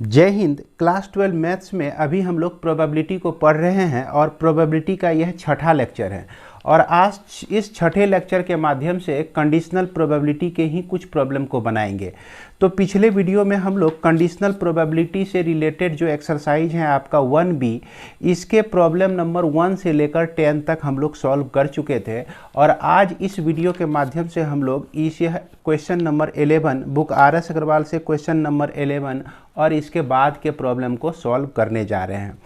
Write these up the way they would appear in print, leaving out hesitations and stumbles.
जय Hind. Class 12 maths में अभी हम लोग प्रोबेबिलिटी को पढ़ रहे हैं और प्रोबेबिलिटी का यह छठा लेक्चर है। और आज इस छठे लेक्चर के माध्यम से कंडीशनल प्रोबेबिलिटी के ही कुछ प्रॉब्लम को बनाएंगे। तो पिछले वीडियो में हम लोग कंडीशनल प्रोबेबिलिटी से रिलेटेड जो एक्सरसाइज है आपका 1B, इसके प्रॉब्लम नंबर 1 से लेकर 10 तक हम लोग सॉल्व कर चुके थे। और आज इस वीडियो के माध्यम से हम लोग इस question number 11 book RS Agarwal से क्वेश्चन नंबर 11 और इसके बाद के प्रॉब्लम को सॉल्व करने जा रहे हैं।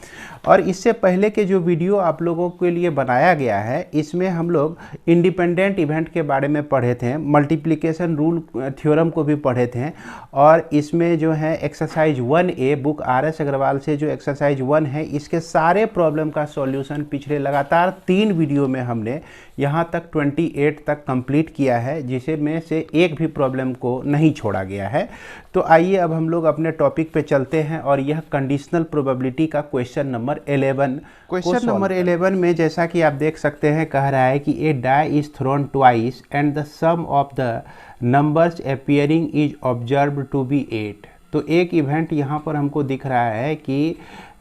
और इससे पहले के जो वीडियो आप लोगों के लिए बनाया गया है, इसमें हम लोग इंडिपेंडेंट इवेंट के बारे में पढ़े थे, मल्टीप्लिकेशन रूल थ्योरम को भी पढ़े थे। और इसमें जो है exercise 1A book RS Agarwal से जो एक्सरसाइज 1 है, इसके सारे प्रॉब्लम का सॉल्यूशन पिछले लगातार 3 वीडियो में हमने यहाँ तक 28 तक कंप्लीट किया है, जिसे में से एक भी प्रॉब्लम को नहीं छोड़ा गया है। तो आइए अब हम लोग अपने टॉपिक पे चलते हैं और यह कंडीशनल प्रोबेबिलिटी का क्वेश्चन नंबर 11 क्वेश्चन नंबर 11 में जैसा कि आप देख सकते हैं, कह रहा है कि a die is thrown twice and the sum of the numbers appearing is observed to be 8। तो एक इवेंट यहाँ पर हमको दिख रहा है कि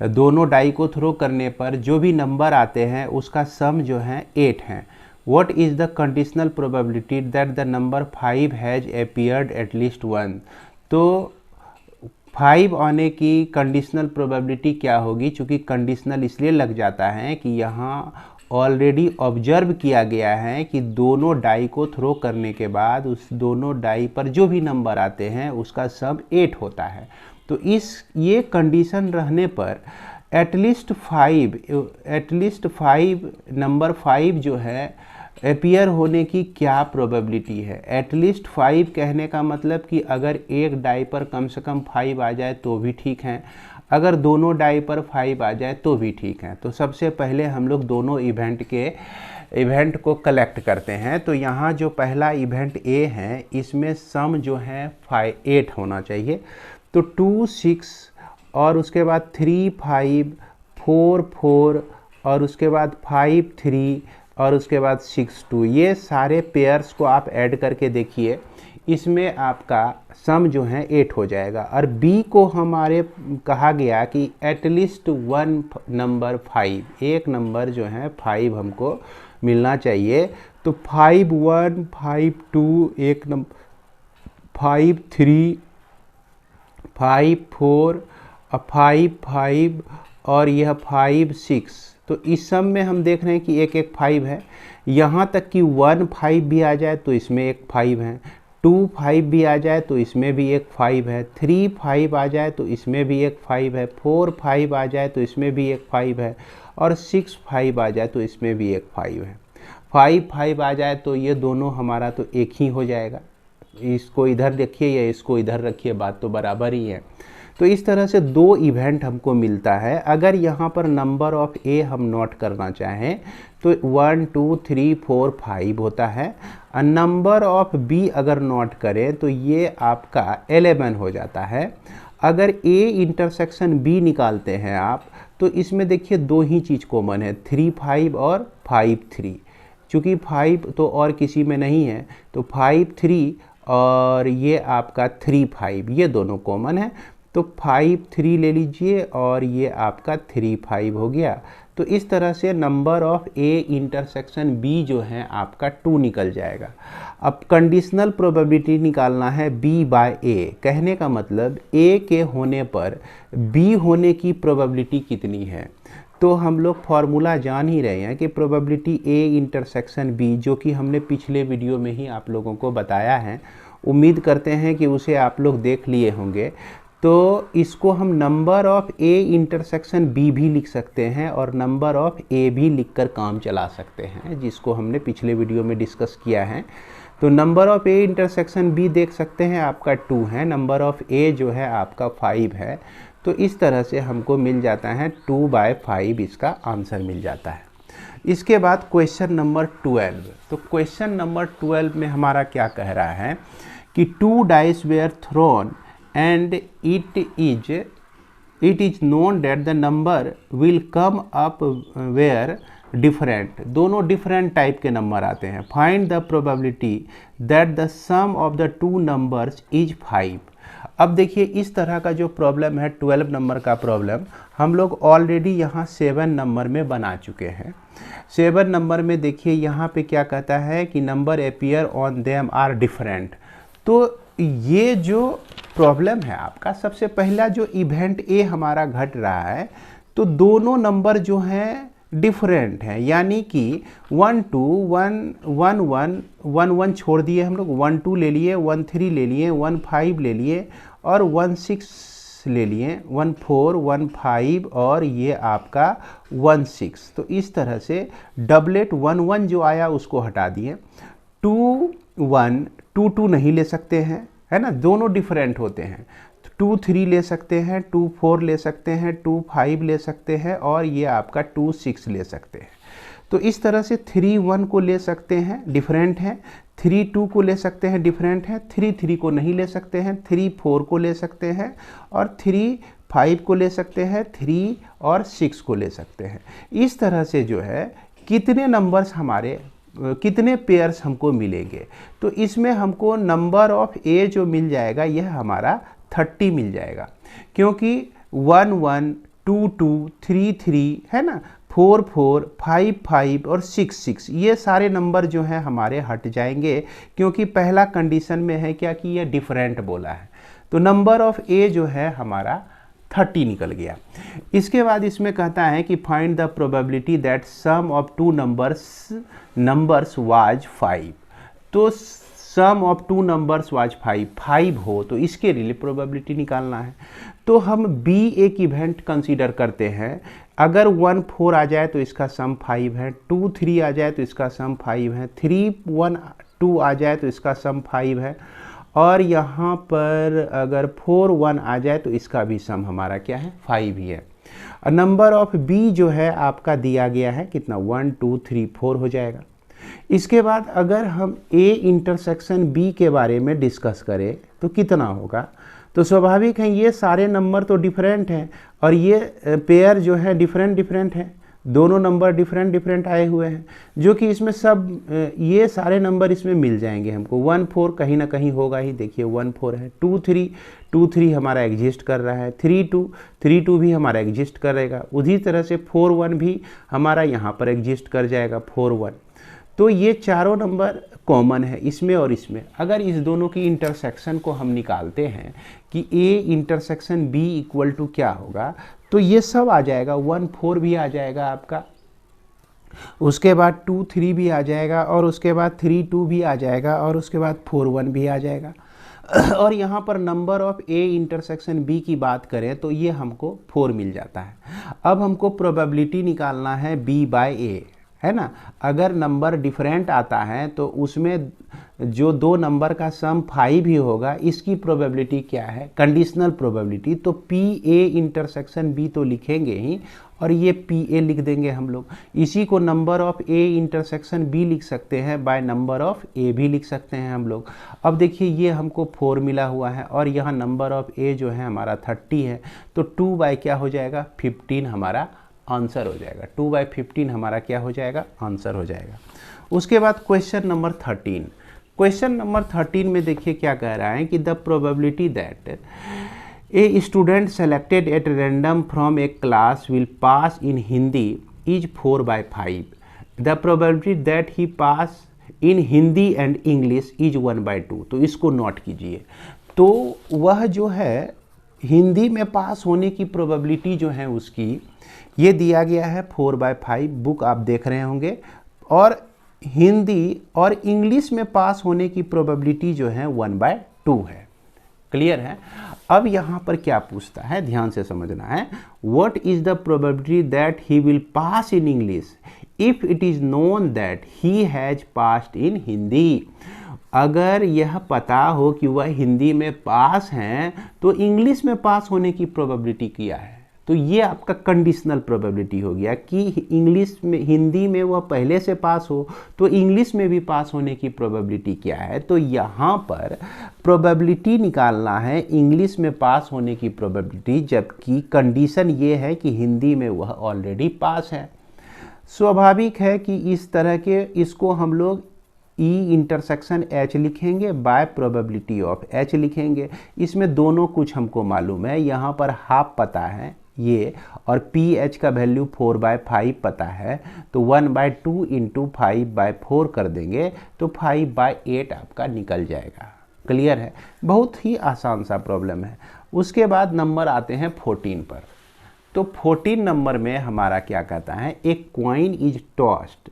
दोनों डाई को थ्रो करने पर जो भी नंबर आते हैं उसका सम जो है 8 है। What is the conditional probability that the number 5 has appeared at least one? तो 5 आने की कंडीशनल प्रोबेबिलिटी क्या होगी? चूँकि कंडीशनल इसलिए लग जाता है कि यहाँ ऑलरेडी ऑब्जर्व किया गया है कि दोनों डाई को थ्रो करने के बाद उस दोनों डाई पर जो भी नंबर आते हैं उसका सम 8 होता है। तो ये कंडीशन रहने पर एटलीस्ट 5 नंबर 5 जो है अपीयर होने की क्या प्रोबेबिलिटी है? एटलीस्ट 5 कहने का मतलब कि अगर एक डाई पर कम से कम 5 आ जाए तो भी ठीक है, अगर दोनों डाई पर 5 आ जाए तो भी ठीक है। तो सबसे पहले हम लोग दोनों इवेंट को कलेक्ट करते हैं। तो यहाँ जो पहला इवेंट A है, इसमें सम जो है 8 होना चाहिए। तो 2 6 और उसके बाद 3 5 4 4 और उसके बाद 5 3 और उसके बाद 6 2, ये सारे पेयर्स को आप ऐड करके देखिए, इसमें आपका सम जो है 8 हो जाएगा। और B को हमारे कहा गया कि एटलीस्ट 1 नंबर 5, एक नंबर जो है 5 हमको मिलना चाहिए। तो 5 1 5 2 एक नंबर 5 3 5 4 और 5 5 और यह 5 6। तो इस सम में हम देख रहे हैं कि एक 5 है। यहाँ तक कि 1 5 भी आ जाए तो इसमें एक 5 है, 2 5 भी आ जाए तो इसमें भी एक 5 है, 3 5 आ जाए तो इसमें भी एक 5 है, 4 5 आ जाए तो इसमें भी एक 5 है और 6 5 आ जाए तो इसमें भी एक 5 है। 5 5 आ जाए तो ये दोनों हमारा तो एक ही हो जाएगा। इसको इधर रखिए या इसको इधर रखिए, बात तो बराबर ही है। तो इस तरह से 2 इवेंट हमको मिलता है। अगर यहाँ पर नंबर ऑफ A हम नोट करना चाहें तो 1 2 3 4 5 होता है। और नंबर ऑफ B अगर नोट करें तो ये आपका 11 हो जाता है। अगर A इंटरसेक्शन B निकालते हैं आप, तो इसमें देखिए 2 ही चीज़ कॉमन है, 3 5 और 5 3। चूँकि 5 तो और किसी में नहीं है, तो 5 3 और ये आपका 3 5, ये दोनों कॉमन है। तो 5 3 ले लीजिए और ये आपका 3 5 हो गया। तो इस तरह से number of A intersection B जो है आपका 2 निकल जाएगा। अब कंडीशनल प्रोबेबिलिटी निकालना है B बाय A। कहने का मतलब A के होने पर B होने की प्रोबेबिलिटी कितनी है? तो हम लोग फॉर्मूला जान ही रहे हैं कि प्रोबेबिलिटी A इंटरसेक्शन B, जो कि हमने पिछले वीडियो में ही आप लोगों को बताया है। उम्मीद करते हैं कि उसे आप लोग देख लिए होंगे। तो इसको हम number of A intersection B भी लिख सकते हैं और नंबर ऑफ A भी लिखकर काम चला सकते हैं, जिसको हमने पिछले वीडियो में डिस्कस किया है। तो number of A intersection B देख सकते हैं आपका 2 है, नंबर ऑफ A जो है आपका 5 है। तो इस तरह से हमको मिल जाता है 2 बाय 5, इसका आंसर मिल जाता है। इसके बाद क्वेश्चन नंबर 12। तो क्वेश्चन नंबर 12 में हमारा क्या कह रहा है कि 2 dice were thrown and it is known that the number will come up where different, दोनों डिफरेंट टाइप के नंबर आते हैं। Find the probability that the sum of the 2 numbers is 5। अब देखिए इस तरह का जो प्रॉब्लम है 12 नंबर का प्रॉब्लम हम लोग ऑलरेडी यहाँ 7 नंबर में बना चुके हैं। 7 नंबर में देखिए यहाँ पे क्या कहता है कि number appear on them are different. तो ये जो प्रॉब्लम है आपका, सबसे पहला जो इवेंट ए हमारा घट रहा है, तो दोनों नंबर जो हैं डिफरेंट हैं, यानी कि 1 2 1 1 1 1 1 छोड़ दिए हम लोग, 1 2 ले लिए, 1 3 ले लिए, 1 5 ले लिए और 1 6 ले लिए, 1 4 1 5 और ये आपका 1 6। तो इस तरह से डबलेट 1 1 जो आया उसको हटा दिए। 2 1 2 2 नहीं ले सकते हैं, है ना, दोनों डिफरेंट होते हैं। 2 3 ले सकते हैं, 2 4 ले सकते हैं, 2 5 ले सकते हैं और ये आपका 2 6 ले सकते हैं। तो इस तरह से 3 1 को ले सकते हैं, डिफरेंट है। 3 2 को ले सकते हैं, डिफरेंट है। 3 3 को नहीं ले सकते हैं, 3 4 को ले सकते हैं और 3 5 को ले सकते हैं, 3 और 6 को ले सकते हैं। इस तरह से जो है कितने नंबर्स हमारे, कितने पेयर्स हमको मिलेंगे, तो इसमें हमको नंबर ऑफ ए जो मिल जाएगा यह हमारा 30 मिल जाएगा, क्योंकि 1 1 2 2 3 3 है ना, 4 4 5 5 और 6 6 ये सारे नंबर जो हैं हमारे हट जाएंगे, क्योंकि पहला कंडीशन में है क्या कि ये डिफरेंट बोला है। तो नंबर ऑफ ए जो है हमारा 30 निकल गया। इसके बाद इसमें कहता है कि find the probability that sum of two numbers was 5। तो sum of two numbers was 5 हो, तो इसके लिए प्रोबेबिलिटी निकालना है। तो हम बी एक इवेंट कंसीडर करते हैं। अगर 1 4 आ जाए तो इसका सम 5 है, 2 3 आ जाए तो इसका सम 5 है, 3 1 2 आ जाए तो इसका सम 5 है और यहाँ पर अगर 4 1 आ जाए तो इसका भी सम हमारा क्या है, 5 ही है। नंबर ऑफ बी जो है आपका दिया गया है कितना, 1 2 3 4 हो जाएगा। इसके बाद अगर हम ए इंटरसेक्शन बी के बारे में डिस्कस करें तो कितना होगा, तो स्वाभाविक है ये सारे नंबर तो डिफरेंट हैं और ये पेयर जो है डिफरेंट हैं, दोनों नंबर डिफरेंट आए हुए हैं, जो कि इसमें सब ये सारे नंबर इसमें मिल जाएंगे हमको। 1 4 कहीं ना कहीं होगा ही, देखिए 1 4 है। 2 3 हमारा एग्जिस्ट कर रहा है, 3 2 भी हमारा एग्जिस्ट करेगा, उसी तरह से 4 1 भी हमारा यहाँ पर एग्जिस्ट कर जाएगा, 4 1। तो ये चारों नंबर कॉमन है इसमें और इसमें। अगर इस दोनों की इंटरसेक्शन को हम निकालते हैं कि A intersection B equal to क्या होगा, तो ये सब आ जाएगा, 1 4 भी आ जाएगा आपका, उसके बाद 2 3 भी आ जाएगा और उसके बाद 3 2 भी आ जाएगा और उसके बाद 4 1 भी आ जाएगा। और यहाँ पर number of A intersection B की बात करें तो ये हमको 4 मिल जाता है। अब हमको प्रोबेबिलिटी निकालना है बी बाय ए, है ना। अगर नंबर डिफरेंट आता है तो उसमें जो दो नंबर का सम 5 ही होगा, इसकी प्रोबेबिलिटी क्या है, कंडीशनल प्रोबेबिलिटी। तो पी ए इंटरसेक्शन बी तो लिखेंगे ही और ये पी ए लिख देंगे हम लोग। इसी को number of A intersection B लिख सकते हैं, बाय नंबर ऑफ ए भी लिख सकते हैं हम लोग। अब देखिए ये हमको 4 मिला हुआ है और यहाँ नंबर ऑफ ए जो है हमारा 30 है, तो 2 बाय क्या हो जाएगा, 15 हमारा आंसर हो जाएगा। 2 बाय 15 हमारा क्या हो जाएगा, आंसर हो जाएगा। उसके बाद क्वेश्चन नंबर 13। क्वेश्चन नंबर 13 में देखिए क्या कह रहा है कि the probability that a student selected at random from a class will pass in Hindi is 4 by 5। The probability that he pass in Hindi and English is 1 by 2। तो इसको नोट कीजिए। तो वह जो है हिंदी में पास होने की प्रोबेबिलिटी जो है उसकी ये दिया गया है 4 बाय 5, बुक आप देख रहे होंगे, और हिंदी और इंग्लिश में पास होने की प्रोबेबिलिटी जो है 1 बाय 2 है। क्लियर है। अब यहाँ पर क्या पूछता है, ध्यान से समझना है। What is the probability that he will pass in English if it is known that he has passed in Hindi. अगर यह पता हो कि वह हिंदी में पास हैं तो इंग्लिश में पास होने की प्रोबेबिलिटी क्या है, तो ये आपका कंडीशनल प्रोबेबिलिटी हो गया कि इंग्लिश में, हिंदी में वह पहले से पास हो तो इंग्लिश में भी पास होने की प्रोबेबिलिटी क्या है। तो यहाँ पर प्रोबेबिलिटी निकालना है इंग्लिश में पास होने की प्रोबेबिलिटी, जबकि कंडीशन ये है कि हिंदी में वह ऑलरेडी पास है। स्वाभाविक है कि इस तरह के इसको हम लोग ई इंटरसेक्शन एच लिखेंगे बाय प्रोबेबिलिटी ऑफ एच लिखेंगे। इसमें दोनों कुछ हमको मालूम है, यहाँ पर हाफ पता है ये, और पी एच का वैल्यू 4/5 पता है, तो 1/2 इंटू 5/4 कर देंगे तो 5/8 आपका निकल जाएगा। क्लियर है, बहुत ही आसान सा प्रॉब्लम है। उसके बाद नंबर आते हैं 14 पर। तो 14 नंबर में हमारा क्या कहता है, a coin is tossed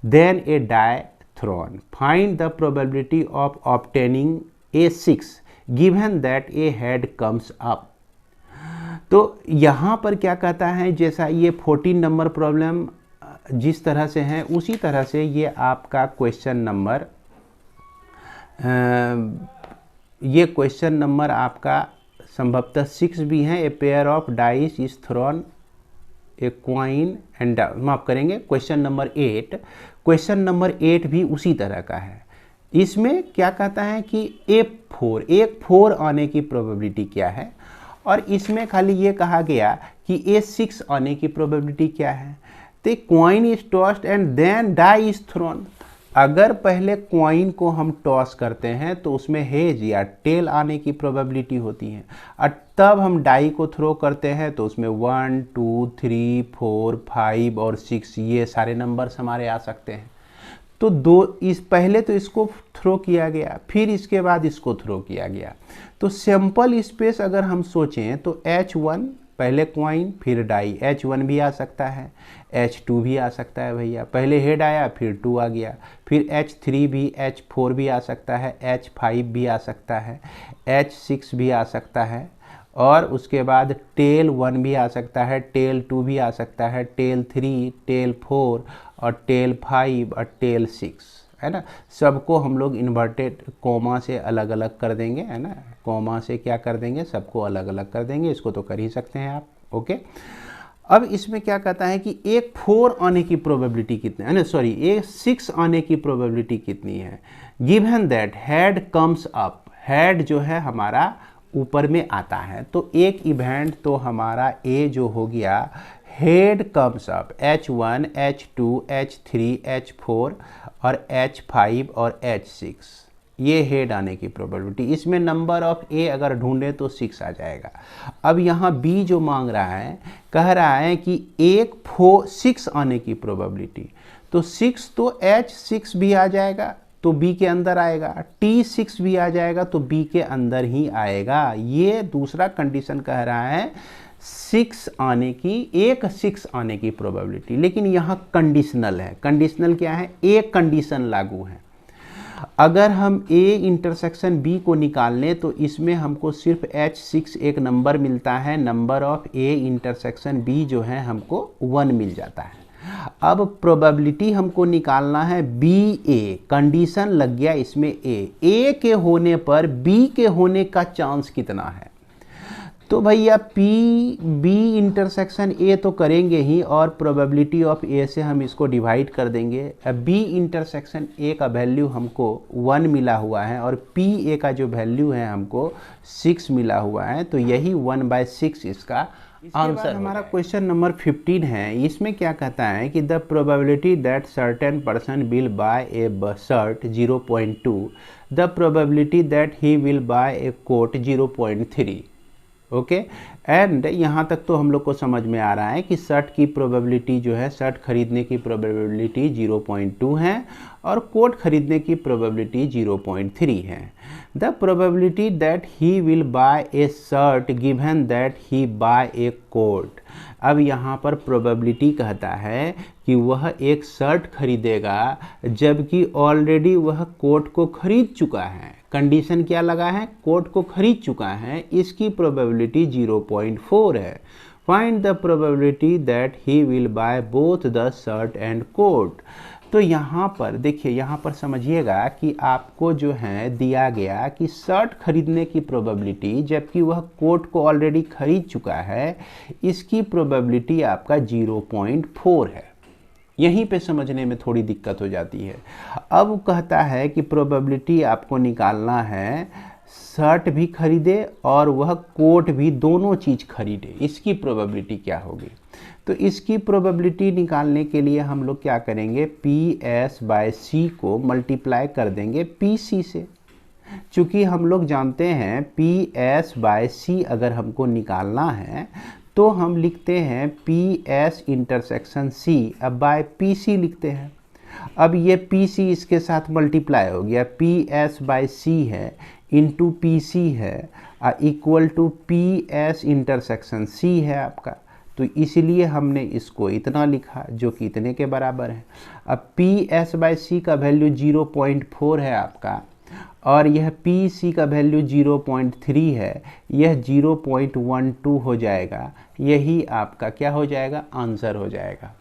then a die thrown, find the probability of obtaining a 6 given that a head comes up. तो यहाँ पर क्या कहता है, जैसा ये 14 नंबर प्रॉब्लम जिस तरह से है उसी तरह से ये आपका क्वेश्चन नंबर आपका संभवतः 6 भी है। A pair of dice is throne A coin and, माफ करेंगे, क्वेश्चन नंबर 8, क्वेश्चन नंबर 8 भी उसी तरह का है। इसमें क्या कहता है कि एक 4 आने की प्रोबेबिलिटी क्या है, और इसमें खाली ये कहा गया कि ए 6 आने की प्रोबेबिलिटी क्या है। तो coin is tossed and then die is thrown. अगर पहले क्वाइन को हम टॉस करते हैं तो उसमें हेज या टेल आने की प्रोबेबिलिटी होती है, और तब हम डाई को थ्रो करते हैं तो उसमें 1 2 3 4 5 और 6 ये सारे नंबर्स हमारे आ सकते हैं। तो पहले तो इसको थ्रो किया गया, फिर इसके बाद इसको थ्रो किया गया। तो सैंपल स्पेस अगर हम सोचें तो H1 पहले क्वाइन फिर डाई, H1 भी आ सकता है, H2 भी आ सकता है भैया, पहले हेड आया फिर 2 आ गया, फिर H3 भी, H4 भी आ सकता है, H5 भी आ सकता है, H6 भी आ सकता है, और उसके बाद टेल 1 भी आ सकता है, टेल 2 भी आ सकता है, टेल 3, टेल 4 और टेल 5 और टेल 6, है ना। सबको हम लोग इन्वर्टेड कोमा से अलग अलग कर देंगे, है ना, कोमा से क्या कर देंगे, सबको अलग अलग कर देंगे। इसको तो कर ही सकते हैं आप, ओके। अब इसमें क्या कहता है कि एक 4 आने की प्रोबेबिलिटी कितनी है, सॉरी एक 6 आने की प्रोबेबिलिटी कितनी है, given that head comes up. Head जो है हमारा ऊपर में आता है, तो एक इवेंट तो हमारा ए जो हो गया head comes up, H1 H2 H3 H4 और H5 और H6, ये हेड आने की प्रोबेबिलिटी। इसमें नंबर ऑफ ए अगर ढूंढे तो 6 आ जाएगा। अब यहाँ बी जो मांग रहा है, कह रहा है कि एक 6 आने की प्रोबेबिलिटी, तो 6 तो H6 भी आ जाएगा तो बी के अंदर आएगा, T6 भी आ जाएगा तो बी के अंदर ही आएगा। ये दूसरा कंडीशन कह रहा है 6 आने की, एक 6 आने की प्रोबेबिलिटी। लेकिन यहाँ कंडीशनल है। कंडीशनल क्या है, एक कंडीशन लागू है। अगर हम ए इंटरसेक्शन बी को निकाल लें तो इसमें हमको सिर्फ H6 एक नंबर मिलता है, number of A intersection B जो है हमको 1 मिल जाता है। अब प्रोबेबिलिटी हमको निकालना है बी ए, कंडीशन लग गया इसमें ए के होने पर बी के होने का चांस कितना है। तो भैया पी बी इंटरसेक्शन ए तो करेंगे ही, और प्रोबेबिलिटी ऑफ ए से हम इसको डिवाइड कर देंगे। अब बी इंटरसेक्शन ए का वैल्यू हमको 1 मिला हुआ है और पी ए का जो वैल्यू है हमको 6 मिला हुआ है, तो यही 1/6 इसका आंसर। हमारा क्वेश्चन नंबर 15 है। इसमें क्या कहता है कि the probability that certain person will buy a shirt 0.2, the probability that he will buy a coat 0.3, okay. And यहाँ तक तो हम लोग को समझ में आ रहा है कि शर्ट की प्रोबेबिलिटी जो है, शर्ट खरीदने की प्रोबेबिलिटी 0.2 है और कोट खरीदने की प्रोबेबिलिटी 0.3 है। The probability that he will buy a shirt given that he buy a coat. अब यहाँ पर प्रोबेबिलिटी कहता है कि वह एक शर्ट खरीदेगा जबकि ऑलरेडी वह कोट को खरीद चुका है। कंडीशन क्या लगा है, कोट को खरीद चुका है, इसकी प्रोबेबिलिटी 0.4 है। Find the probability that he will buy both the shirt and coat. तो यहाँ पर देखिए, यहाँ पर समझिएगा कि आपको जो है दिया गया कि शर्ट खरीदने की प्रोबेबिलिटी जबकि वह कोट को ऑलरेडी खरीद चुका है, इसकी प्रोबेबिलिटी आपका 0.4 है। यहीं पे समझने में थोड़ी दिक्कत हो जाती है। अब कहता है कि प्रोबेबिलिटी आपको निकालना है शर्ट भी खरीदे और वह कोट भी, दोनों चीज़ खरीदे, इसकी प्रोबेबिलिटी क्या होगी? तो इसकी प्रोबेबिलिटी निकालने के लिए हम लोग क्या करेंगे, PS/C को मल्टीप्लाई कर देंगे PC से। चूँकि हम लोग जानते हैं PS/C अगर हमको निकालना है तो हम लिखते हैं PS∩C, अब बाय PC लिखते हैं। अब ये PC इसके साथ मल्टीप्लाई हो गया, PS/C है इंटू PC है इक्वल टू PS∩C है आपका, तो इसलिए हमने इसको इतना लिखा जो कि इतने के बराबर है। अब PS/C का वैल्यू 0.4 है आपका और यह PC का वैल्यू 0.3 है, यह 0.12 हो जाएगा, यही आपका क्या हो जाएगा, आंसर हो जाएगा।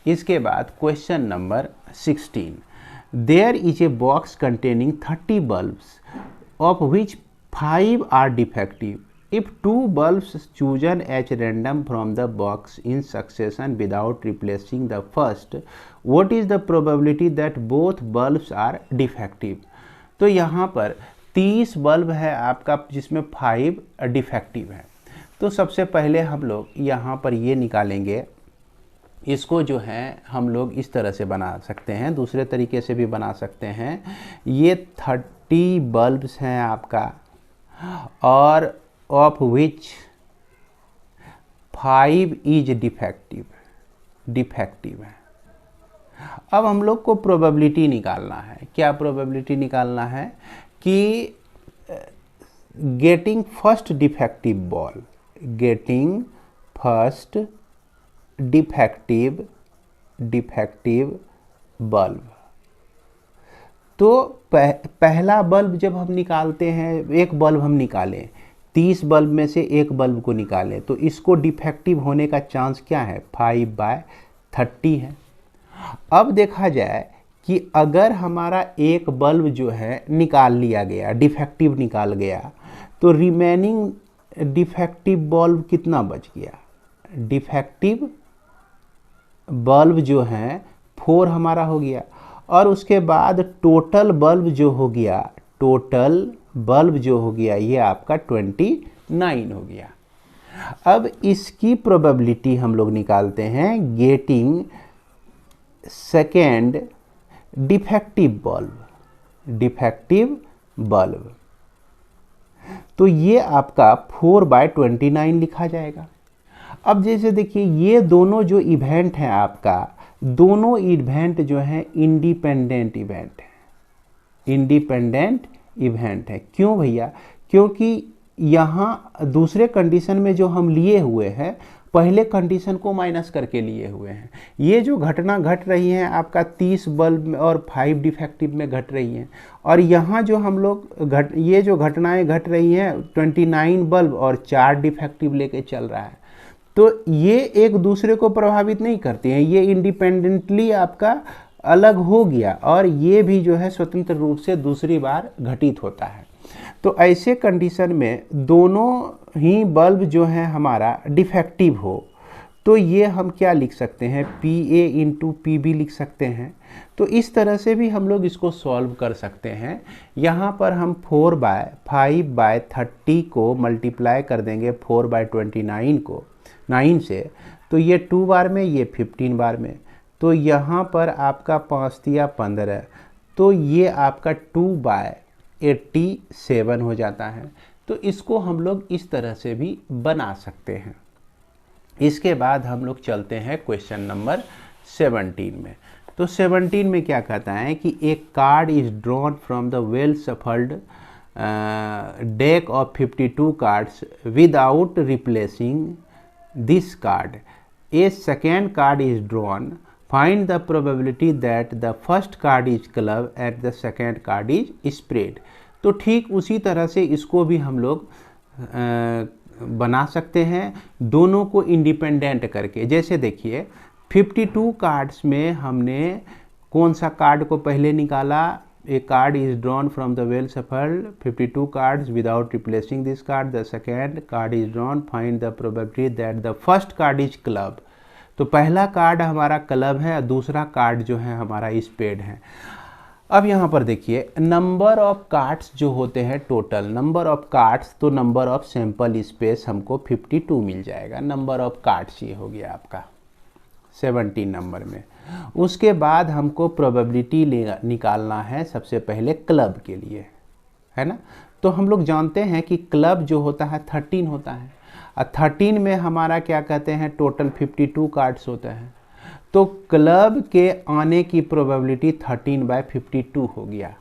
इसके बाद question number 16, there is a box containing 30 bulbs of which 5 are defective. If 2 bulbs chosen as random from the box in succession without replacing the first, what is the probability that both bulbs are defective? तो यहाँ पर 30 bulb है आपका जिसमें 5 defective है। तो सबसे पहले हम लोग यहाँ पर ये निकालेंगे, इसको जो है हम लोग इस तरह से बना सकते हैं, दूसरे तरीके से भी बना सकते हैं। ये 30 बल्ब्स हैं आपका और ऑफ विच 5 इज डिफेक्टिव है। अब हम लोग को प्रोबेबिलिटी निकालना है। क्या प्रोबेबिलिटी निकालना है कि getting first defective ball, getting first defective bulb. तो पहला बल्ब जब हम निकालते हैं, एक बल्ब हम निकालें, 30 बल्ब में से एक बल्ब को निकालें, तो इसको डिफेक्टिव होने का चांस क्या है, 5/30 है। अब देखा जाए कि अगर हमारा एक बल्ब जो है निकाल लिया गया, डिफेक्टिव निकाल गया, तो रिमेनिंग डिफेक्टिव बल्ब कितना बच गया, डिफेक्टिव बल्ब जो है 4 हमारा हो गया, और उसके बाद टोटल बल्ब जो हो गया ये आपका 29 हो गया। अब इसकी प्रोबेबिलिटी हम लोग निकालते हैं, गेटिंग सेकेंड डिफेक्टिव बल्ब। तो ये आपका 4/29 लिखा जाएगा। अब जैसे देखिए ये दोनों जो इवेंट हैं आपका, दोनों इवेंट जो हैं इंडिपेंडेंट इवेंट है। क्यों भैया, क्योंकि यहाँ दूसरे कंडीशन में जो हम लिए हुए हैं, पहले कंडीशन को माइनस करके लिए हुए हैं। ये जो घटना घट रही है आपका 30 बल्ब में और 5 डिफेक्टिव में घट रही हैं, और यहाँ जो हम लोग ये जो घटनाएं घट रही हैं 29 बल्ब और 4 डिफेक्टिव लेके चल रहा है, तो ये एक दूसरे को प्रभावित नहीं करती हैं, ये इंडिपेंडेंटली आपका अलग हो गया, और ये भी जो है स्वतंत्र रूप से दूसरी बार घटित होता है। तो ऐसे कंडीशन में दोनों ही बल्ब जो है हमारा डिफेक्टिव हो, तो ये हम क्या लिख सकते हैं, PA/PB लिख सकते हैं। तो इस तरह से भी हम लोग इसको सॉल्व कर सकते हैं। यहाँ पर हम 4/5/30 को मल्टीप्लाई कर देंगे 4/29 को 9 से, तो ये 2 बार में, ये 15 बार में, तो यहाँ पर आपका 5×3=15, तो ये आपका 2/87 हो जाता है। तो इसको हम लोग इस तरह से भी बना सकते हैं। इसके बाद हम लोग चलते हैं क्वेश्चन नंबर 17 में। तो 17 में क्या कहता है कि एक card is drawn from the well shuffled deck of 52 cards without replacing this card. A second card is drawn, find the probability that the first card is club and the second card is spread. तो ठीक उसी तरह से इसको भी हम लोग बना सकते हैं, दोनों को इंडिपेंडेंट करके। जैसे देखिए 52 कार्ड्स में हमने कौन सा कार्ड को पहले निकाला, a card is drawn from the well shuffled 52 cards without replacing this card, the second card is drawn, find the probability that the first card is club. तो पहला कार्ड हमारा क्लब है, दूसरा कार्ड जो है हमारा स्पेड है। अब यहाँ पर देखिए नंबर ऑफ कार्ड्स जो होते हैं, टोटल नंबर ऑफ कार्ड्स, तो नंबर ऑफ सैंपल स्पेस हमको 52 मिल जाएगा। नंबर ऑफ कार्ड्स ये हो गया आपका 17 नंबर में। उसके बाद हमको प्रोबेबिलिटी निकालना है सबसे पहले क्लब के लिए, है ना। तो हम लोग जानते हैं कि क्लब जो होता है 13 होता है, और 13 में हमारा क्या कहते हैं, टोटल 52 कार्ड्स होते हैं। तो क्लब के आने की प्रोबेबिलिटी 13/52 हो गया।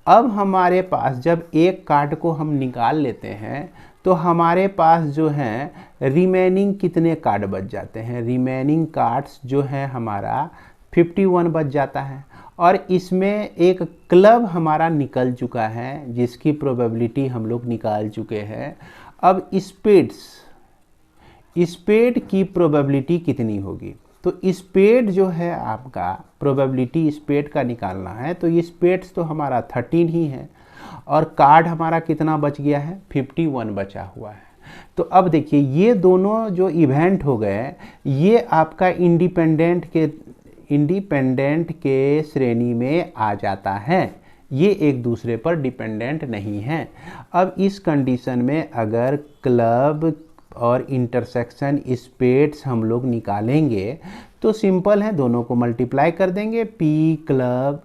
अब हमारे पास जब एक कार्ड को हम निकाल लेते हैं तो हमारे पास जो है रिमेनिंग कितने कार्ड बच जाते हैं, रिमेनिंग कार्ड्स जो है हमारा 51 बच जाता है। और इसमें एक क्लब हमारा निकल चुका है जिसकी प्रोबेबिलिटी हम लोग निकाल चुके हैं। अब स्पेड की प्रोबेबिलिटी कितनी होगी, तो स्पेड जो है आपका प्रोबेबिलिटी स्पेड का निकालना है, तो स्पेड्स तो हमारा 13 ही है और कार्ड हमारा कितना बच गया है, 51 बचा हुआ है। तो अब देखिए ये दोनों जो इवेंट हो गए ये आपका इंडिपेंडेंट के श्रेणी में आ जाता है, ये एक दूसरे पर डिपेंडेंट नहीं है। अब इस कंडीशन में अगर क्लब और इंटरसेक्शन स्पेड्स हम लोग निकालेंगे तो सिंपल है, दोनों को मल्टीप्लाई कर देंगे, पी क्लब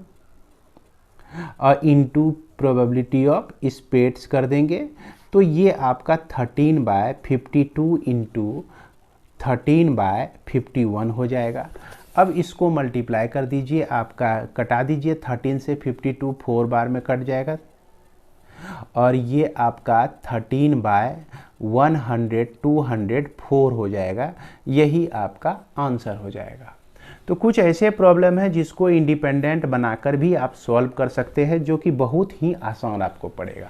और इनटू प्रोबेबिलिटी ऑफ स्पेड्स कर देंगे, तो ये आपका 13/52 इंटू 13/51 हो जाएगा। अब इसको मल्टीप्लाई कर दीजिए, आपका कटा दीजिए, 13 से 52 4 बार में कट जाएगा और ये आपका 13/100 204 हो जाएगा। यही आपका आंसर हो जाएगा। तो कुछ ऐसे प्रॉब्लम है जिसको इंडिपेंडेंट बनाकर भी आप सॉल्व कर सकते हैं, जो कि बहुत ही आसान आपको पड़ेगा।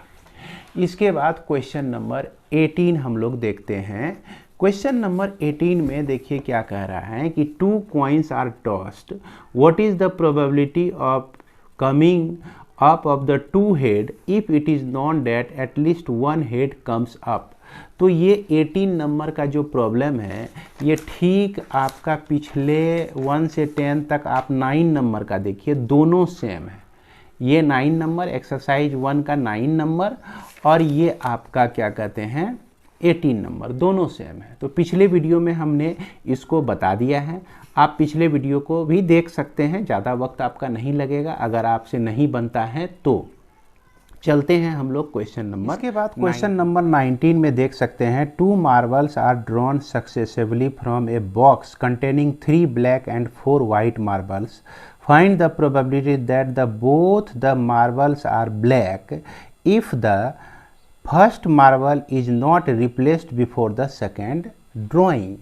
इसके बाद क्वेश्चन नंबर 18 हम लोग देखते हैं। क्वेश्चन नंबर 18 में देखिए क्या कह रहा है कि 2 coins are tossed, what is the probability of coming up of the 2 head if it is known that at least 1 head comes up. तो ये 18 नंबर का जो प्रॉब्लम है ये ठीक आपका पिछले 1 से 10 तक आप 9 नंबर का देखिए, दोनों सेम है। ये 9 नंबर एक्सरसाइज 1 का 9 नंबर और ये आपका क्या कहते हैं 18 नंबर, दोनों सेम है। तो पिछले वीडियो में हमने इसको बता दिया है, आप पिछले वीडियो को भी देख सकते हैं, ज़्यादा वक्त आपका नहीं लगेगा। अगर आपसे नहीं बनता है तो चलते हैं हम लोग क्वेश्चन नंबर। इसके बाद क्वेश्चन नंबर 19 में देख सकते हैं 2 marbles are drawn successively from a box containing 3 black and 4 white marbles. Find the probability that the both the marbles are black if the first marble is not replaced before the second drawing.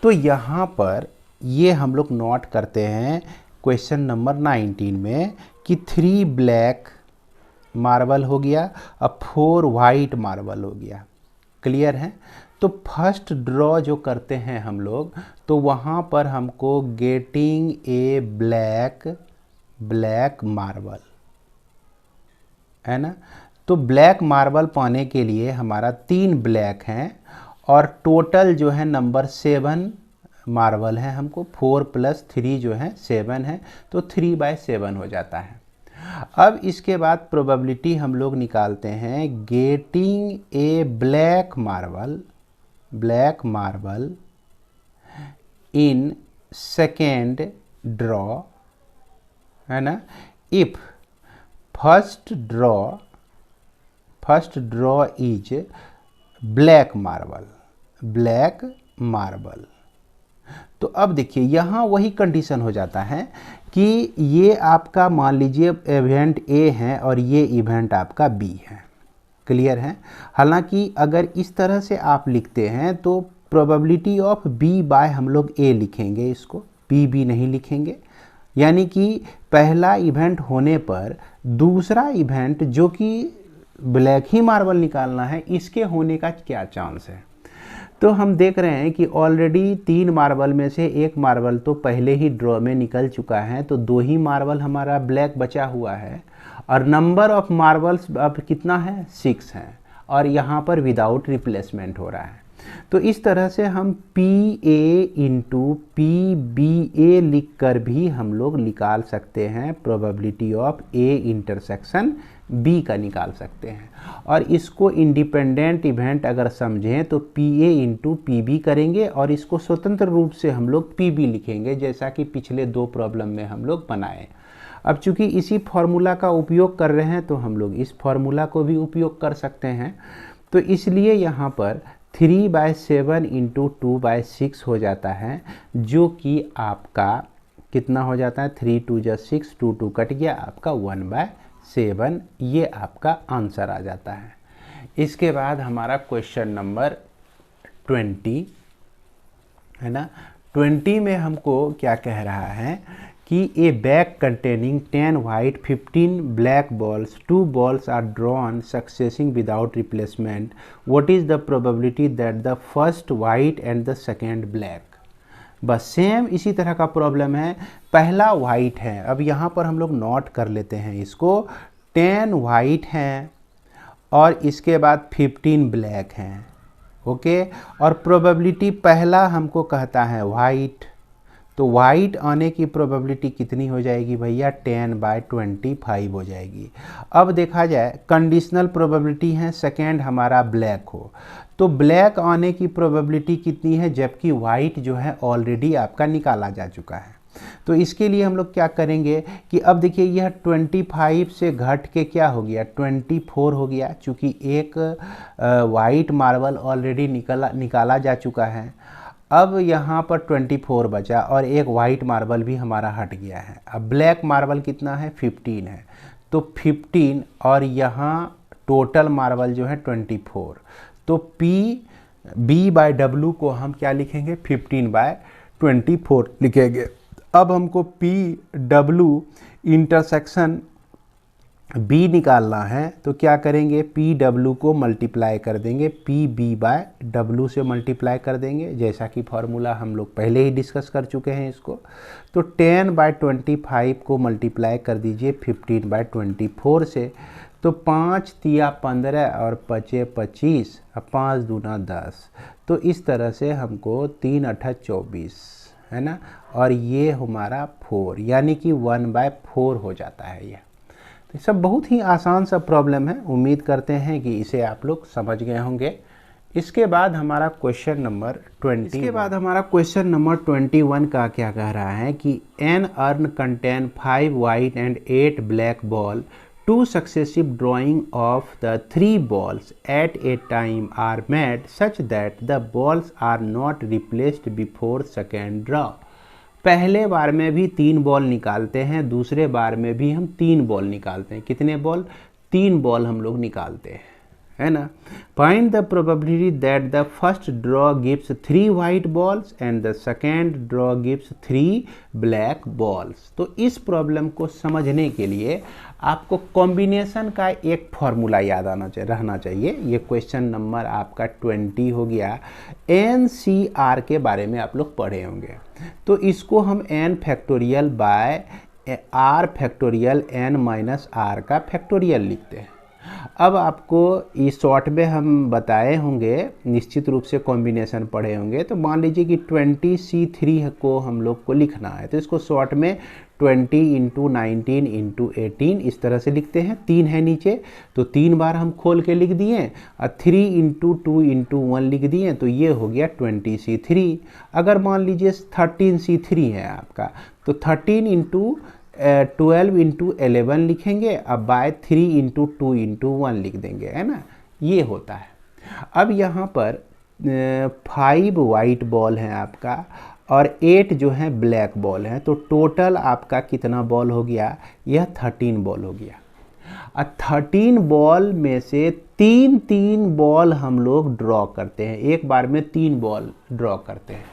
तो यहाँ पर ये हम लोग note करते हैं question number 19 में कि 3 ब्लैक मार्बल हो गया और 4 वाइट मार्बल हो गया। क्लियर है। तो फर्स्ट ड्रॉ जो करते हैं हम लोग, तो वहाँ पर हमको गेटिंग ए ब्लैक मार्बल है ना। तो ब्लैक मार्बल पाने के लिए हमारा 3 ब्लैक हैं और टोटल जो है नंबर 7 मार्बल है, हमको 4 + 3 जो है 7 है, तो 3/7 हो जाता है। अब इसके बाद प्रोबेबिलिटी हम लोग निकालते हैं getting a black marble in second draw, है ना। If first draw is black marble. तो अब देखिए यहाँ वही कंडीशन हो जाता है कि ये आपका मान लीजिए इवेंट ए है और ये इवेंट आपका बी है। क्लियर है। हालांकि अगर इस तरह से आप लिखते हैं तो प्रोबेबिलिटी ऑफ बी बाय हम लोग ए लिखेंगे, इसको बी नहीं लिखेंगे। यानी कि पहला इवेंट होने पर दूसरा इवेंट जो कि ब्लैक ही मार्बल निकालना है, इसके होने का क्या चांस है। तो हम देख रहे हैं कि ऑलरेडी 3 मार्बल में से 1 मार्बल तो पहले ही ड्रॉ में निकल चुका है, तो 2 ही मार्बल हमारा ब्लैक बचा हुआ है और नंबर ऑफ मार्बल्स अब कितना है 6 है और यहाँ पर विदाउट रिप्लेसमेंट हो रहा है। तो इस तरह से हम PA इंटू PBA लिख कर भी हम लोग निकाल सकते हैं, probability of A intersection B का निकाल सकते हैं। और इसको इंडिपेंडेंट इवेंट अगर समझें तो PA इंटू PB करेंगे और इसको स्वतंत्र रूप से हम लोग PB लिखेंगे, जैसा कि पिछले 2 प्रॉब्लम में हम लोग बनाए। अब चूंकि इसी फॉर्मूला का उपयोग कर रहे हैं तो हम लोग इस फॉर्मूला को भी उपयोग कर सकते हैं। तो इसलिए यहाँ पर 3/7 इंटू 2/6 हो जाता है, जो कि आपका कितना हो जाता है, 3 2 जा 6, 2 2 कट गया, आपका 1/7, ये आपका आंसर आ जाता है। इसके बाद हमारा क्वेश्चन नंबर 20 है ना। 20 में हमको क्या कह रहा है कि ए bag containing 10 white 15 black balls, 2 balls are drawn successing without replacement. What is the probability that the first white and the second black? बस सेम इसी तरह का प्रॉब्लम है। पहला वाइट है, अब यहाँ पर हम लोग नोट कर लेते हैं इसको, 10 वाइट हैं और इसके बाद 15 ब्लैक हैं, ओके। और प्रोबेबिलिटी पहला हमको कहता है वाइट, तो वाइट आने की प्रोबेबिलिटी कितनी हो जाएगी भैया, 10/25 हो जाएगी। अब देखा जाए कंडीशनल प्रोबेबिलिटी है सेकेंड हमारा ब्लैक हो, तो ब्लैक आने की प्रोबेबिलिटी कितनी है, जबकि वाइट जो है ऑलरेडी आपका निकाला जा चुका है। तो इसके लिए हम लोग क्या करेंगे कि अब देखिए यह 25 से घट के क्या हो गया, 24 हो गया, चूँकि एक वाइट मार्बल ऑलरेडी निकाला जा चुका है। अब यहाँ पर 24 बचा और एक वाइट मार्बल भी हमारा हट गया है। अब ब्लैक मार्बल कितना है, 15 है, तो 15 और यहाँ टोटल मार्बल जो है 24, तो B/W को हम क्या लिखेंगे, 15/24 लिखेंगे। अब हमको PW इंटरसेक्शन B निकालना है, तो क्या करेंगे, PW को मल्टीप्लाई कर देंगे, PB/W से मल्टीप्लाई कर देंगे, जैसा कि फॉर्मूला हम लोग पहले ही डिस्कस कर चुके हैं इसको। तो 10/25 को मल्टीप्लाई कर दीजिए 15/24 से, तो 5 तिया 15 और 5 25, 5 दूना 10, तो इस तरह से हमको 3 8 24 है ना, और ये हमारा 4, यानी कि 1/4 हो जाता है यह। तो सब बहुत ही आसान सा प्रॉब्लम है, उम्मीद करते हैं कि इसे आप लोग समझ गए होंगे। इसके बाद हमारा क्वेश्चन नंबर 21 का क्या कह रहा है कि an urn contain 5 white and 8 black ball, 2 successive drawing of the 3 balls at a time are made such that the balls are not replaced before second draw. पहले बार में भी 3 बॉल निकालते हैं, दूसरे बार में भी हम 3 बॉल निकालते हैं। कितने बॉल, 3 बॉल हम लोग निकालते हैं, है ना। Find the probability that the first draw gives 3 white balls and the second draw gives 3 black balls. तो इस प्रॉब्लम को समझने के लिए आपको कॉम्बिनेशन का एक फॉर्मूला याद रहना चाहिए। ये क्वेश्चन नंबर आपका 20 हो गया। NCR के बारे में आप लोग पढ़े होंगे, तो इसको हम n factorial by r factorial n-r का फैक्टोरियल लिखते हैं। अब आपको इस शॉर्ट में हम बताए होंगे, निश्चित रूप से कॉम्बिनेशन पढ़े होंगे। तो मान लीजिए कि 20C3 को हम लोग को लिखना है, तो इसको शॉर्ट में 20 इंटू 19 इंटू 18 इस तरह से लिखते हैं। 3 है नीचे, तो 3 बार हम खोल के लिख दिए, और 3 इंटू 2 इंटू 1 लिख दिए, तो ये हो गया 20C3। अगर मान लीजिए 13C3 है आपका, तो 13 इंटू 12 इंटू 11 लिखेंगे, अब बाय 3 इंटू 2 इंटू 1 लिख देंगे, है ना, ये होता है। अब यहाँ पर 5 वाइट बॉल हैं आपका और 8 जो है ब्लैक बॉल हैं, तो टोटल आपका कितना बॉल हो गया, यह 13 बॉल हो गया। और 13 बॉल में से 3 बॉल हम लोग ड्रॉ करते हैं, एक बार में 3 बॉल ड्रॉ करते हैं,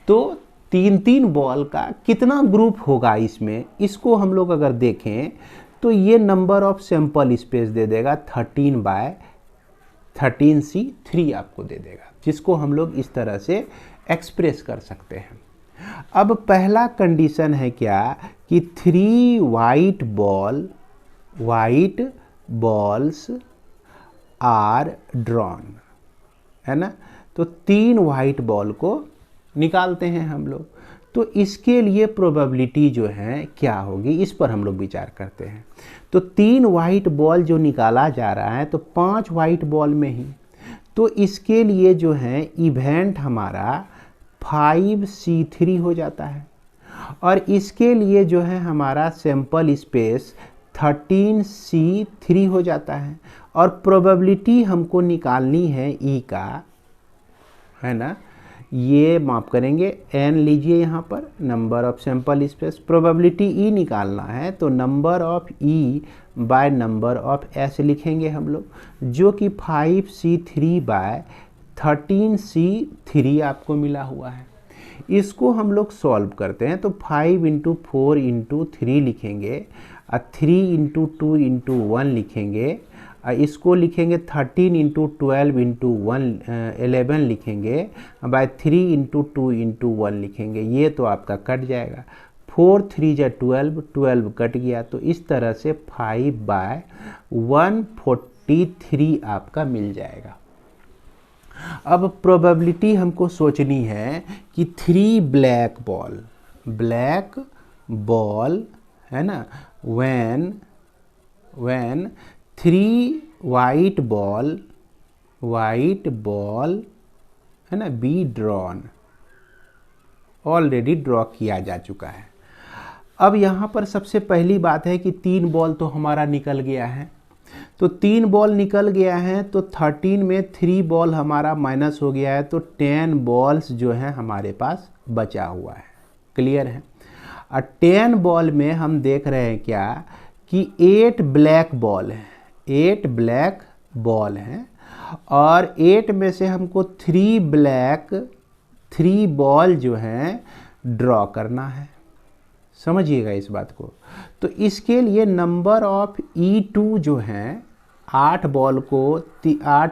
तो 3 बॉल का कितना ग्रुप होगा इसमें, इसको हम लोग अगर देखें तो ये नंबर ऑफ सैंपल स्पेस दे देगा 13/13C3 आपको दे देगा, जिसको हम लोग इस तरह से एक्सप्रेस कर सकते हैं। अब पहला कंडीशन है क्या कि 3 वाइट बॉल्स आर ड्रॉन, है ना। तो 3 वाइट बॉल को निकालते हैं हम लोग। तो इसके लिए प्रोबेबिलिटी जो है क्या होगी, इस पर हम लोग विचार करते हैं। तो 3 वाइट बॉल जो निकाला जा रहा है तो 5 वाइट बॉल में ही, तो इसके लिए जो है इवेंट हमारा 5C3 हो जाता है, और इसके लिए जो है हमारा सैंपल स्पेस 13C3 हो जाता है। और प्रोबेबिलिटी हमको निकालनी है ई का, है ना, ये माफ करेंगे n लीजिए यहाँ पर, number of sample space, probability E निकालना है तो number of E by number of S लिखेंगे हम लोग, जो कि 5C3 बाय 13C3 आपको मिला हुआ है। इसको हम लोग सॉल्व करते हैं तो 5 × 4 × 3 लिखेंगे, 3 × 2 × 1 लिखेंगे, इसको लिखेंगे 13 × 12 × 11 लिखेंगे, बाय 3 × 2 × 1 लिखेंगे। ये तो आपका कट जाएगा, 4 3 × 12, 12 कट गया, तो इस तरह से 5/143 आपका मिल जाएगा। अब प्रोबेबिलिटी हमको सोचनी है कि 3 ब्लैक बॉल है ना, when 3 वाइट बॉल है ना बी ड्रॉन, ऑलरेडी ड्रॉ किया जा चुका है। अब यहाँ पर सबसे पहली बात है कि 3 बॉल तो हमारा निकल गया है, तो 3 बॉल निकल गया है तो 13 में 3 बॉल हमारा माइनस हो गया है, तो 10 बॉल्स जो है हमारे पास बचा हुआ है। क्लियर है। और 10 बॉल में हम देख रहे हैं क्या कि 8 ब्लैक बॉल हैं, और 8 में से हमको 3 बॉल जो हैं ड्रॉ करना है। समझिएगा इस बात को। तो इसके लिए नंबर ऑफ E2 जो हैं 8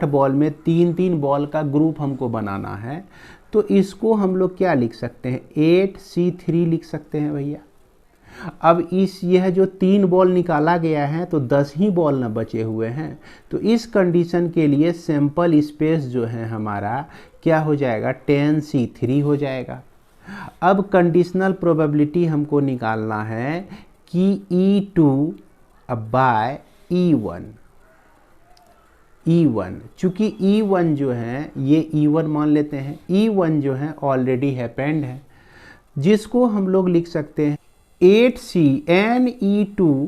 बॉल में 3 बॉल का ग्रुप हमको बनाना है, तो इसको हम लोग क्या लिख सकते हैं, 8C3 लिख सकते हैं भैया। अब यह जो 3 बॉल निकाला गया है तो 10 ही बॉल न बचे हुए हैं, तो इस कंडीशन के लिए सैंपल स्पेस जो है हमारा क्या हो जाएगा, 10C3 हो जाएगा। अब कंडीशनल प्रोबेबिलिटी हमको निकालना है कि E2 बाय E1, चूँकि E1 जो है ये E1 मान लेते हैं, E1 जो है ऑलरेडी हैपेंड है, जिसको हम लोग लिख सकते हैं 8CNE2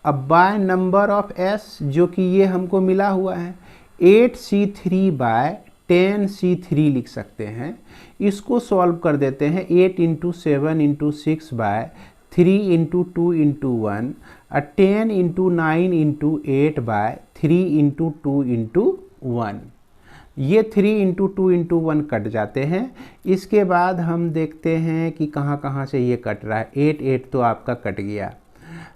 bye number of S, जो कि ये हमको मिला हुआ है 8C3 बाय 10C3 लिख सकते हैं। इसको सॉल्व कर देते हैं, 8 × 7 × 6 बाय 3 × 2 × 1, 10 × 9 × 8 बाय 3 × 2 × 1। ये 3 × 2 × 1 कट जाते हैं। इसके बाद हम देखते हैं कि कहाँ से ये कट रहा है, 8 तो आपका कट गया,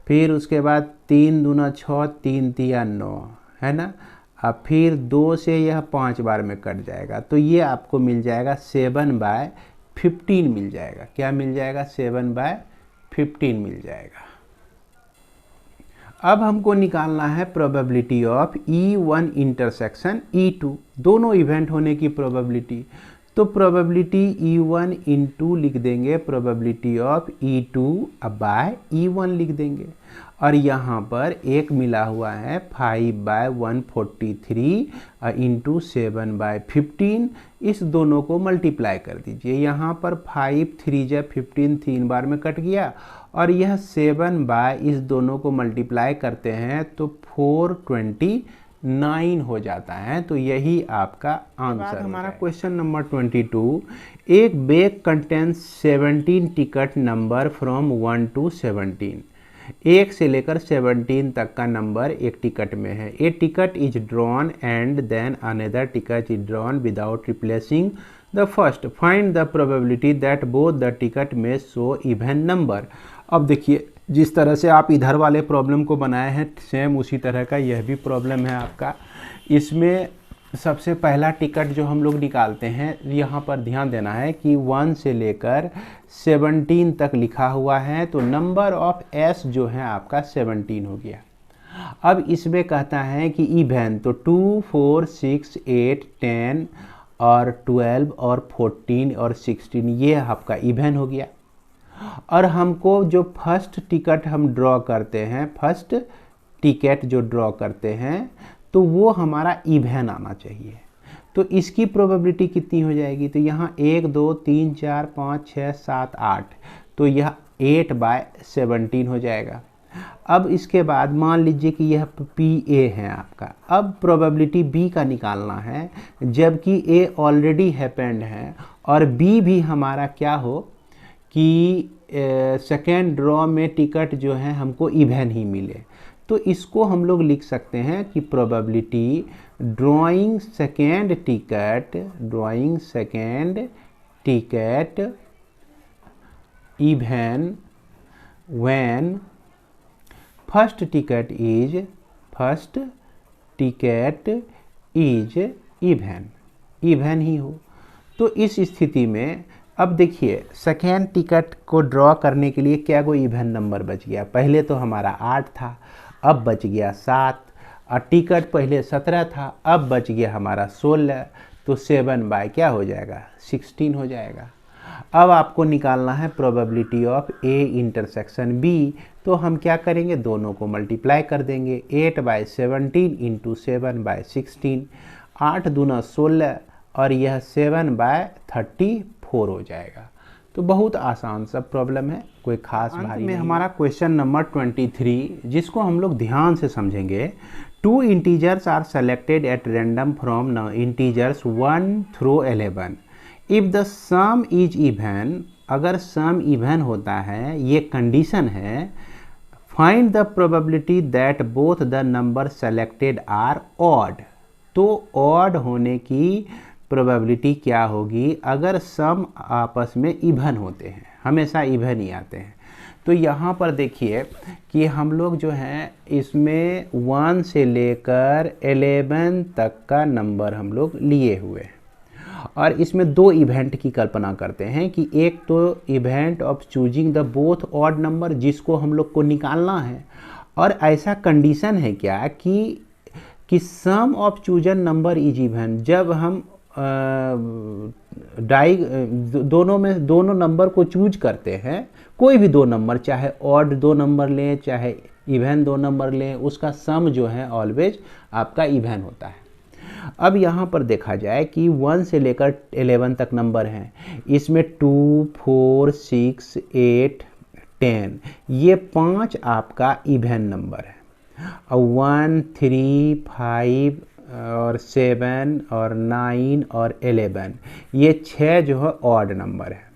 फिर उसके बाद 3 दूना 6, 3 तिया 9, है ना। अब फिर 2 से यह 5 बार में कट जाएगा, तो ये आपको मिल जाएगा 7/15 मिल जाएगा। क्या मिल जाएगा, 7/15 मिल जाएगा। अब हमको निकालना है probability of E1 intersection E2, दोनों इवेंट होने की प्रोबेबिलिटी। तो प्रोबेबिलिटी E1 × लिख देंगे, probability of E2 bye E1 लिख देंगे, और यहाँ पर एक मिला हुआ है 5/143 × 7/15। इस दोनों को मल्टीप्लाई कर दीजिए, यहाँ पर 5 3 × 15 3 बार में कट गया, और यह 7 बाय इस दोनों को मल्टीप्लाई करते हैं तो 429 हो जाता है। तो यही आपका आंसर। हमारा क्वेश्चन नंबर 22, एक bag contains 17 ticket number from 1 to 17। 1 से लेकर 17 तक का नंबर एक टिकट में है। A ticket is drawn and then another ticket is drawn without replacing the first. Find the probability that both the ticket में show even number. अब देखिए, जिस तरह से आप इधर वाले प्रॉब्लम को बनाए हैं सेम उसी तरह का यह भी प्रॉब्लम है आपका। इसमें सबसे पहला टिकट जो हम लोग निकालते हैं, यहाँ पर ध्यान देना है कि 1 से लेकर 17 तक लिखा हुआ है, तो नंबर ऑफ एस जो है आपका 17 हो गया। अब इसमें कहता है कि इवन, तो 2 4 6 8 10 और 12 और 14 और 16 ये आपका इवन हो गया। और हमको जो फर्स्ट टिकट हम ड्रॉ करते हैं, फर्स्ट टिकट जो ड्रॉ करते हैं, तो वो हमारा इवन आना चाहिए। तो इसकी प्रोबेबिलिटी कितनी हो जाएगी, तो यहाँ 1 2 3 4 5 6 7 8, तो यह 8/17 हो जाएगा। अब इसके बाद मान लीजिए कि यह PA है आपका। अब प्रोबेबिलिटी B का निकालना है, जबकि A ऑलरेडी हैपेंड है और B भी हमारा क्या हो कि सेकेंड ड्रॉ में टिकट जो है हमको इवन ही मिले। तो इसको हम लोग लिख सकते हैं कि probability drawing second ticket even when first ticket is even he हो। तो इस स्थिति में अब देखिए सेकेंड टिकट को ड्रॉ करने के लिए क्या कोई इवन नंबर बच गया। पहले तो हमारा 8 था, अब बच गया 7, और टिकट पहले 17 था, अब बच गया हमारा 16, तो 7/16 हो जाएगा। अब आपको निकालना है probability of A intersection B। तो हम क्या करेंगे, दोनों को मल्टीप्लाई कर देंगे। 8/17 इंटू 7/16, 8 दूना 16 और यह 7/34 हो जाएगा। तो बहुत आसान सा प्रॉब्लम है, कोई खास भारी में हमारा क्वेश्चन नंबर 23, जिसको हम लोग ध्यान से समझेंगे। 2 integers are selected at random from integers 1 through 11। If the sum is even, अगर सम इवन होता है, ये कंडीशन है। Find the probability that both the number selected are odd. तो ऑड होने की प्रोबेबिलिटी क्या होगी अगर सम आपस में इवन होते हैं, हमेशा इवन ही आते हैं। तो यहाँ पर देखिए कि हम लोग जो हैं इसमें 1 से लेकर 11 तक का नंबर हम लोग लिए हुए हैं, और इसमें 2 इवेंट की कल्पना करते हैं कि एक तो event of choosing the both odd number, जिसको हम लोग को निकालना है, और ऐसा कंडीशन है क्या कि sum of chosen number is even. जब हम दोनों नंबर को चूज करते हैं, कोई भी 2 नंबर, चाहे ऑड 2 नंबर लें चाहे इवन 2 नंबर लें, उसका सम जो है ऑलवेज आपका इवन होता है। अब यहाँ पर देखा जाए कि 1 से लेकर 11 तक नंबर हैं, इसमें 2 4 6 8 10, ये 5 आपका इवन नंबर है, और 1 3 5 और 7 और 9 और 11, ये 6 जो है ऑड नंबर है।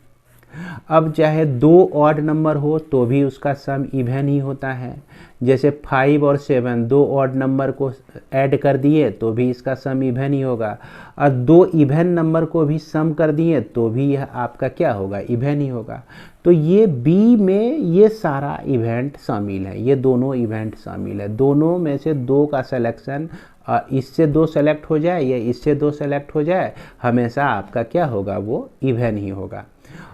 अब चाहे 2 ऑड नंबर हो तो भी उसका सम इवन ही होता है। जैसे 5 और 7 2 ऑड नंबर को ऐड कर दिए तो भी इसका सम इवन ही होगा, और 2 इवन नंबर को भी सम कर दिए तो भी यह आपका क्या होगा, इवन ही होगा। तो ये बी में ये सारा इवेंट शामिल है, ये दोनों इवेंट शामिल है। दोनों में से 2 का सिलेक्शन, इससे 2 सेलेक्ट हो जाए या इससे 2 सेलेक्ट हो जाए, हमेशा आपका क्या होगा, वो इवन ही होगा।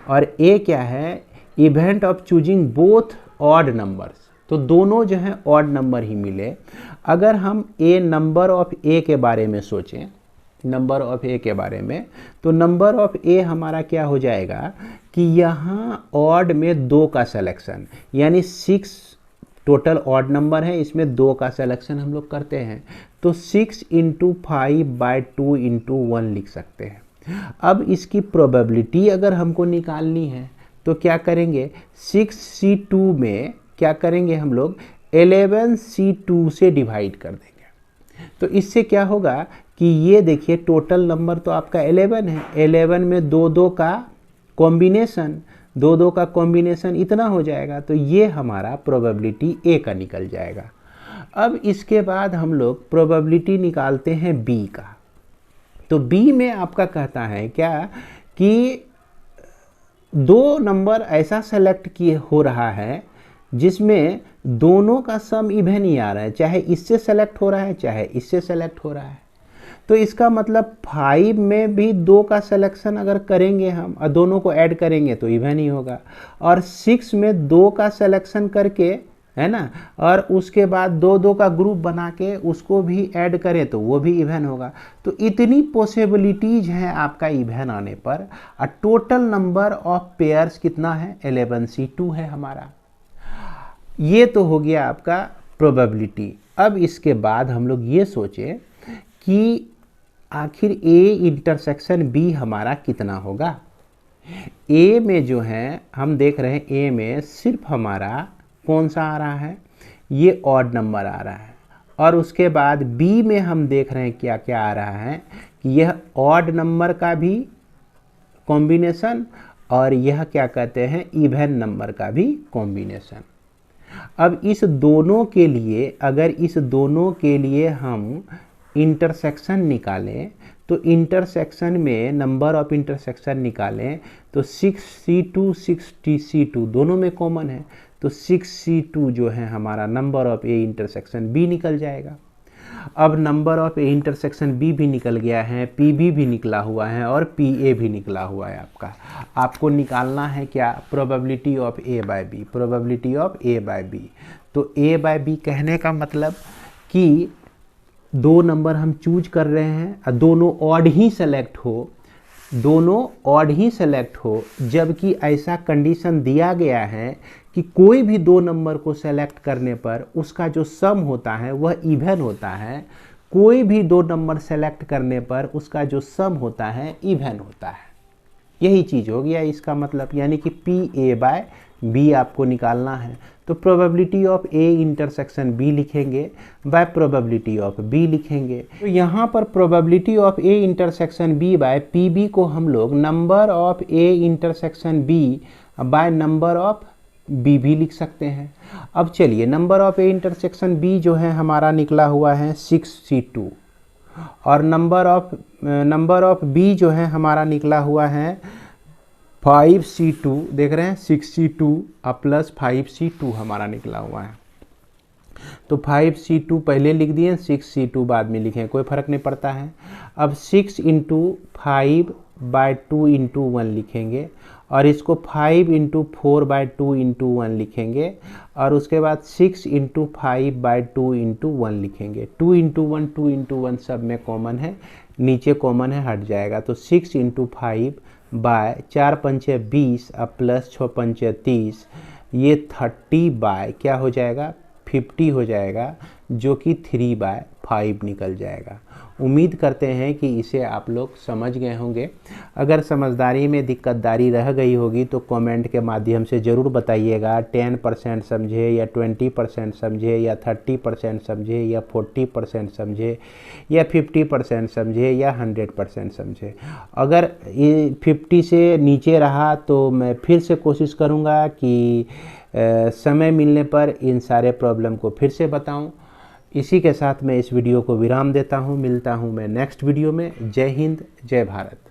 और ए क्या है, event of choosing both odd numbers, तो दोनों जो है ऑड नंबर ही मिले। अगर हम नंबर ऑफ ए के बारे में सोचें, नंबर ऑफ ए के बारे में, तो नंबर ऑफ ए हमारा क्या हो जाएगा कि यहाँ ऑड में 2 का सिलेक्शन, यानी 6 टोटल ऑड नंबर है, इसमें 2 का सिलेक्शन हम लोग करते हैं, तो 6 × 5/2 × 1 लिख सकते हैं। अब इसकी प्रोबेबिलिटी अगर हमको निकालनी है तो क्या करेंगे, 6C2 में क्या करेंगे हम लोग, 11C2 से डिवाइड कर देंगे। तो इससे क्या होगा कि ये देखिए टोटल नंबर तो आपका 11 है, 11 में 2 का कॉम्बिनेशन, 2 का कॉम्बिनेशन इतना हो जाएगा, तो ये हमारा प्रोबेबिलिटी ए का निकल जाएगा। अब इसके बाद हम लोग प्रोबेबिलिटी निकालते हैं बी का। तो बी में आपका कहता है क्या कि 2 नंबर ऐसा सेलेक्ट किए हो रहा है जिसमें दोनों का सम इवन ही आ रहा है, चाहे इससे सेलेक्ट हो रहा है चाहे इससे सेलेक्ट हो रहा है। तो इसका मतलब 5 में भी 2 का सिलेक्शन अगर करेंगे हम और दोनों को ऐड करेंगे तो इवन ही होगा, और 6 में 2 का सिलेक्शन करके है ना। और उसके बाद 2-2 का ग्रुप बना के उसको भी ऐड करें तो वो भी इवन होगा। तो इतनी पॉसिबिलिटीज हैं आपका इवन आने पर। टोटल नंबर ऑफ पेयर्स कितना है, 11C2 है हमारा। ये तो हो गया आपका प्रोबेबिलिटी। अब इसके बाद हम लोग ये सोचें कि आखिर ए इंटरसेक्शन बी हमारा कितना होगा। ए में जो है हम देख रहे हैं, ए में सिर्फ हमारा कौन सा आ रहा है, ये ऑड नंबर आ रहा है। और उसके बाद बी में हम देख रहे हैं क्या क्या आ रहा है कि यह ऑड नंबर का भी कॉम्बिनेशन और यह क्या कहते हैं इवन नंबर का भी कॉम्बिनेशन। अब इस दोनों के लिए, अगर इस दोनों के लिए हम इंटरसेक्शन निकालें तो इंटरसेक्शन में नंबर ऑफ इंटरसेक्शन निकालें तो 6C2 6C2 दोनों में कॉमन है, तो 6C2 जो है हमारा number of A intersection B निकल जाएगा। अब number of A intersection B भी निकल गया है, पी बी भी निकला हुआ है और पी ए भी निकला हुआ है आपका। आपको निकालना है क्या, probability of A by B, probability of A by B. तो ए बाय बी कहने का मतलब कि दो नंबर हम चूज कर रहे हैं और दोनों ऑड ही सेलेक्ट हो, दोनों ऑड ही सेलेक्ट हो, जबकि ऐसा कंडीशन दिया गया है कि कोई भी दो नंबर को सेलेक्ट करने पर उसका जो सम होता है वह इवन होता है, कोई भी दो नंबर सेलेक्ट करने पर उसका जो सम होता है इवन होता है। यही चीज़ हो गया इसका मतलब, यानी कि पी ए बाय बी आपको निकालना है। तो probability of A intersection B लिखेंगे बाय प्रोबेबिलिटी ऑफ बी लिखेंगे। तो यहाँ पर probability of A intersection B by P B को हम लोग number of A intersection B by number of B भी लिख सकते हैं। अब चलिए, number of A intersection B जो है हमारा निकला हुआ है 6C2 और नंबर ऑफ बी जो है हमारा निकला हुआ है 5C2। देख रहे हैं 6C2 प्लस 5C2 हमारा निकला हुआ है। तो 5C2 पहले लिख दिए, 6C2 बाद में लिखें, कोई फर्क नहीं पड़ता है। अब 6 × 5 बाय 2 × 1 लिखेंगे और इसको 5 × 4 बाय 2 × 1 लिखेंगे और उसके बाद 6 × 5 बाय 2 × 1 लिखेंगे। 2 × 1 2 × 1 सब में कॉमन है, नीचे कॉमन है, हट जाएगा। तो 6 × 5 बाय 4 पंचे 20 प्लस 6 पंचे 30, ये 30 बाय क्या हो जाएगा, 50 हो जाएगा, जो कि 3/5 निकल जाएगा। उम्मीद करते हैं कि इसे आप लोग समझ गए होंगे। अगर समझदारी में दिक्कतदारी रह गई होगी तो कमेंट के माध्यम से ज़रूर बताइएगा। 10% समझे या 20% समझे या 30% समझे या 40% समझे या 50% समझे या 100% समझे। अगर ये 50 से नीचे रहा तो मैं फिर से कोशिश करूँगा कि समय मिलने पर इन सारे प्रॉब्लम को फिर से बताऊं। इसी के साथ मैं इस वीडियो को विराम देता हूं। मिलता हूं मैं नेक्स्ट वीडियो में। जय हिंद, जय भारत।